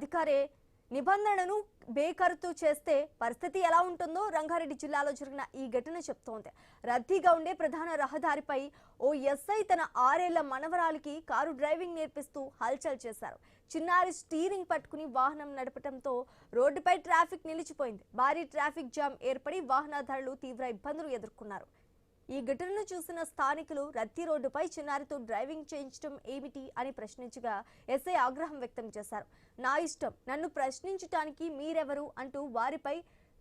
అధికారే నిబంధనను బేఖరతు చేస్తే పరిస్థితి ఎలా ఉంటుందో రంగారెడ్డి జిల్లాలో జరిగిన ఈ ఘటన చెప్తోంది. రద్దీగా ఉండే ప్రధాన రహదారిపై ఓ ఎస్ఐ తన 6 ఏళ్ల మనవరాలికి కారు డ్రైవింగ్ నేర్పిస్తూ హల్చల్ చేశారు. చిన్నారి స్టీరింగ్ పట్టుకుని వాహనం నడపడంతో రోడ్డుపై ట్రాఫిక్ నిలిచిపోయింది. భారీ ట్రాఫిక్ జామ్ ఏర్పడి వాహనదారులు తీవ్ర ఇబ్బందులు ఎదుర్కొన్నారు. ఈ ఘటనను చూసిన స్థానికులు రద్దీ రోడ్డుపై చిన్నారితో డ్రైవింగ్ చేయించడం ఏమిటి అని ప్రశ్నించగా ఎస్ఐ ఆగ్రహం వ్యక్తం చేశారు. నా ఇష్టం, నన్ను ప్రశ్నించడానికి మీరెవరు అంటూ వారిపై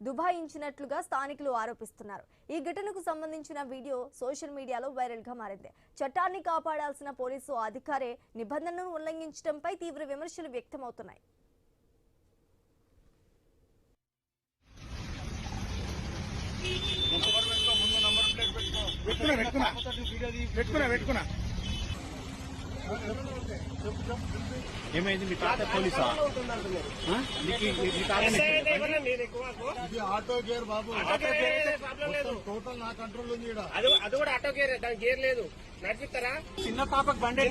దుబాయించినట్లుగా స్థానికులు ఆరోపిస్తున్నారు. ఈ ఘటనకు సంబంధించిన వీడియో సోషల్ మీడియాలో వైరల్ గా మారింది. చట్టాన్ని కాపాడాల్సిన పోలీసు అధికారే నిబంధనలను ఉల్లంఘించడంపై తీవ్ర విమర్శలు వ్యక్తమవుతున్నాయి. ఏమైంది? మీ తాత పోలీసా? ఆటో గేర్ బాబు, టోటల్ నా కంట్రోల్ ఉంది. అది కూడా ఆటో గేర్, దాని గేర్ లేదు. నడిపిస్తారా? చిన్న పాపకు బండి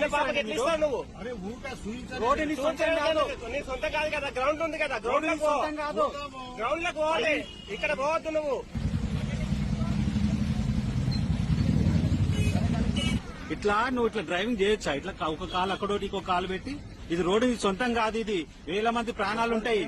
నువ్వు అరే ఊరికే రోడ్డు నీ సొంతం కాదు. నీ సొంతం కాదు కదా, గ్రౌండ్ ఉంది కదా, గ్రౌండ్ లో కాదు, గ్రౌండ్ లో పోవాలి. ఇక్కడ పోవద్దు నువ్వు. ఇట్లా నువ్వు ఇట్లా డ్రైవింగ్ చేయొచ్చా? ఇట్లా ఒక కాలు అక్కడోటి ఇంకో కాలు పెట్టి, ఇది రోడ్డు నీ సొంతం కాదు. ఇది వేల మంది ప్రాణాలుంటాయి.